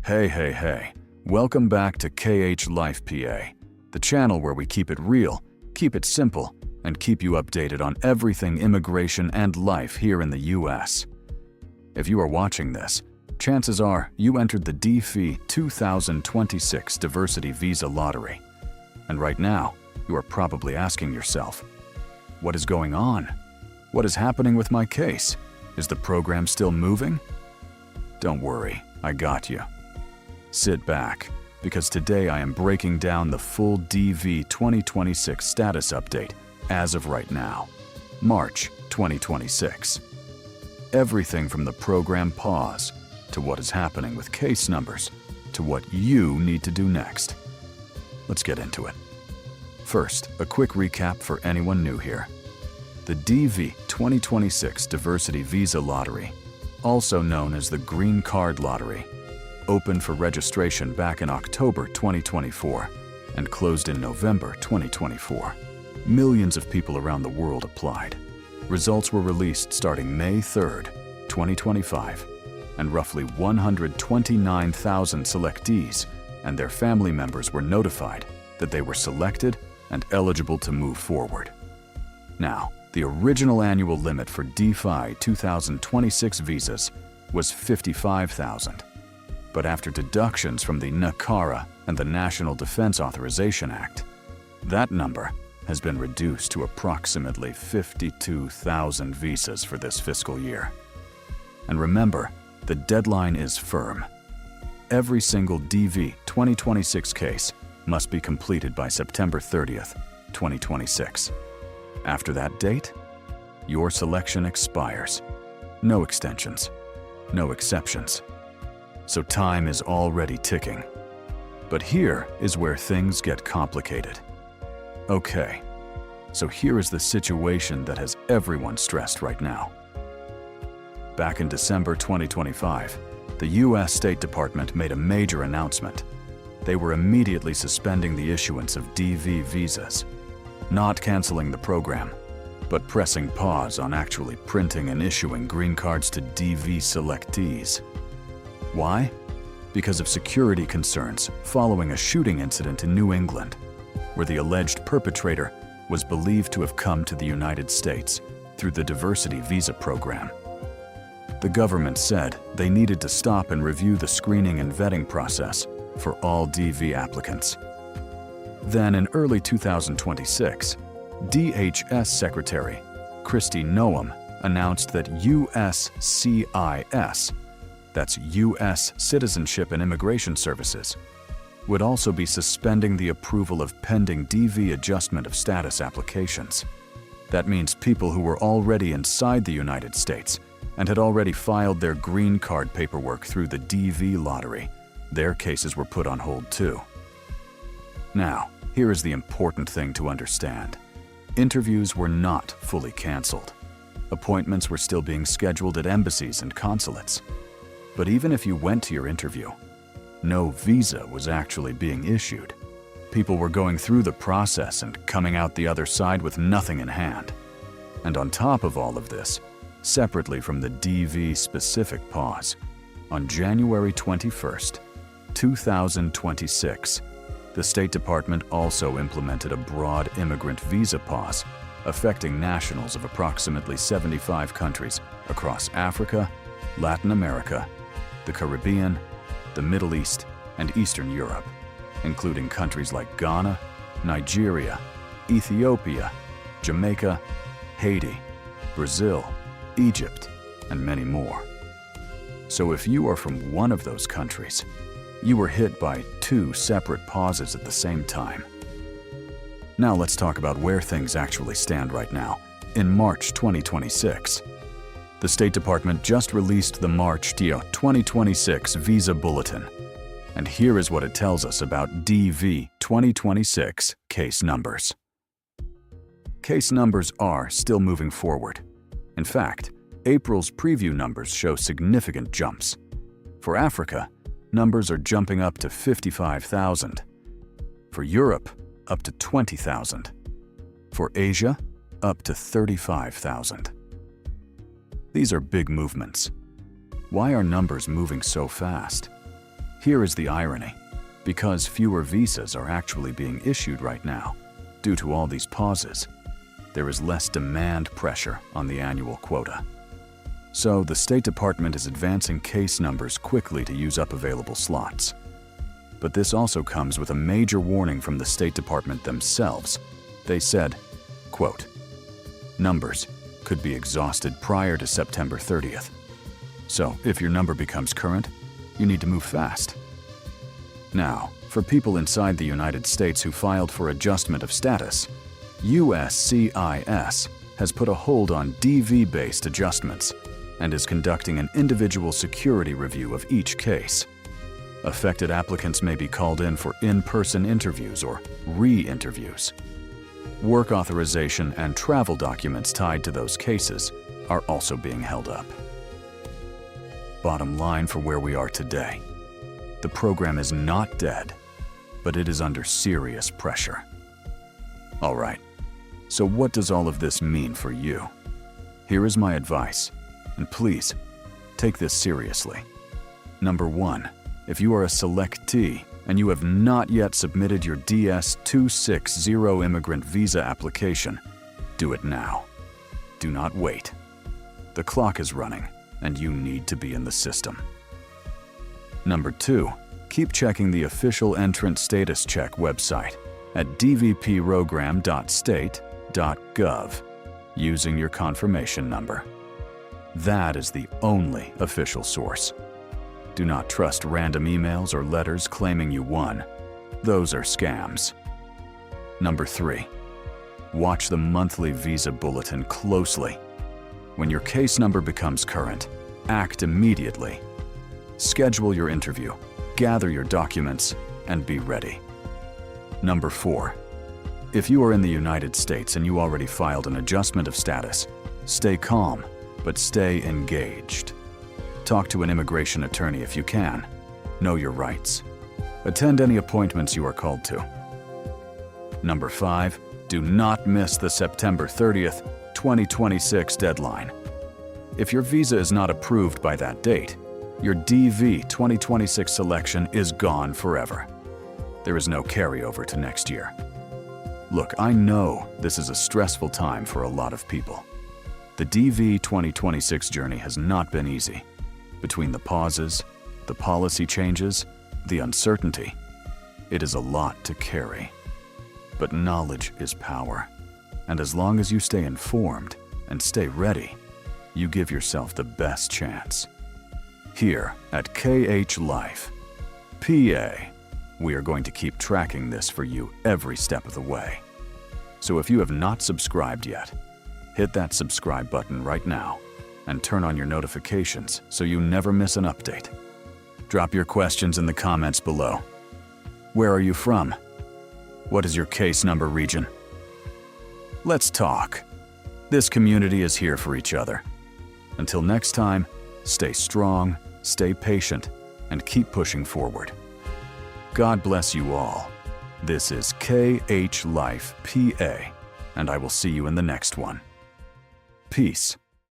Hey. Welcome back to KHLifePA, the channel where we keep it real, keep it simple, and keep you updated on everything immigration and life here in the US. If you are watching this, chances are you entered the DFI 2026 Diversity Visa Lottery. And right now, you are probably asking yourself, what is going on? What is happening with my case? Is the program still moving? Don't worry, I got you. Sit back, because today I am breaking down the full DV 2026 status update as of right now, March 2026. Everything from the program pause, to what is happening with case numbers, to what you need to do next. Let's get into it. First, a quick recap for anyone new here. The DV 2026 Diversity Visa Lottery, also known as the Green Card Lottery, opened for registration back in October 2024 and closed in November 2024. Millions of people around the world applied. Results were released starting May 3rd, 2025, and roughly 129,000 selectees and their family members were notified that they were selected and eligible to move forward. Now, the original annual limit for DFI 2026 visas was 55,000. But after deductions from the NACARA and the National Defense Authorization Act, that number has been reduced to approximately 52,000 visas for this fiscal year. And remember, the deadline is firm. Every single DV 2026 case must be completed by September 30th, 2026. After that date, your selection expires. No extensions, no exceptions. So time is already ticking. But here is where things get complicated. Okay, so here is the situation that has everyone stressed right now. Back in December 2025, the US State Department made a major announcement. They were immediately suspending the issuance of DV visas, not canceling the program, but pressing pause on actually printing and issuing green cards to DV selectees. Why? Because of security concerns following a shooting incident in New England, where the alleged perpetrator was believed to have come to the United States through the Diversity Visa program. The government said they needed to stop and review the screening and vetting process for all DV applicants. Then in early 2026, DHS Secretary Kristi Noem announced that USCIS, that's U.S. Citizenship and Immigration Services, would also be suspending the approval of pending DV adjustment of status applications. That means people who were already inside the United States and had already filed their green card paperwork through the DV lottery, their cases were put on hold too. Now, here is the important thing to understand. Interviews were not fully canceled. Appointments were still being scheduled at embassies and consulates. But even if you went to your interview, no visa was actually being issued. People were going through the process and coming out the other side with nothing in hand. And on top of all of this, separately from the DV-specific pause, on January 21st, 2026, the State Department also implemented a broad immigrant visa pause, affecting nationals of approximately 75 countries across Africa, Latin America, the Caribbean, the Middle East, and Eastern Europe, including countries like Ghana, Nigeria, Ethiopia, Jamaica, Haiti, Brazil, Egypt, and many more. So if you are from one of those countries, you were hit by two separate pauses at the same time. Now let's talk about where things actually stand right now, in March 2026. The State Department just released the March 2026 Visa Bulletin, and here is what it tells us about DV 2026 case numbers. Case numbers are still moving forward. In fact, April's preview numbers show significant jumps. For Africa, numbers are jumping up to 55,000. For Europe, up to 20,000. For Asia, up to 35,000. These are big movements. Why are numbers moving so fast? Here is the irony. Because fewer visas are actually being issued right now, due to all these pauses, there is less demand pressure on the annual quota. So the State Department is advancing case numbers quickly to use up available slots. But this also comes with a major warning from the State Department themselves. They said, quote, "Numbers could be exhausted prior to September 30th. So if your number becomes current, you need to move fast." Now, for people inside the United States who filed for adjustment of status, USCIS has put a hold on DV-based adjustments and is conducting an individual security review of each case. Affected applicants may be called in for in-person interviews or re-interviews. Work authorization and travel documents tied to those cases are also being held up. Bottom line for where we are today. The program is not dead, but it is under serious pressure. All right, so what does all of this mean for you? Here is my advice, and please, take this seriously. Number 1, if you are a selectee and you have not yet submitted your DS-260 immigrant visa application, do it now. Do not wait. The clock is running, and you need to be in the system. Number 2, keep checking the official entrant status check website at dvprogram.state.gov using your confirmation number. That is the only official source. Do not trust random emails or letters claiming you won. Those are scams. Number 3, watch the monthly Visa Bulletin closely. When your case number becomes current, act immediately. Schedule your interview, gather your documents, and be ready. Number 4, if you are in the United States and you already filed an adjustment of status, stay calm, but stay engaged. Talk to an immigration attorney if you can. Know your rights. Attend any appointments you are called to. Number 5, do not miss the September 30th, 2026 deadline. If your visa is not approved by that date, your DV 2026 selection is gone forever. There is no carryover to next year. Look, I know this is a stressful time for a lot of people. The DV 2026 journey has not been easy. Between the pauses, the policy changes, the uncertainty, it is a lot to carry. But knowledge is power, and as long as you stay informed and stay ready, you give yourself the best chance. Here at KHLifePA, we are going to keep tracking this for you every step of the way. So if you have not subscribed yet, hit that subscribe button right now and turn on your notifications so you never miss an update. Drop your questions in the comments below. Where are you from? What is your case number region? Let's talk. This community is here for each other. Until next time, stay strong, stay patient, and keep pushing forward. God bless you all. This is KHLifePA, and I will see you in the next one. Peace.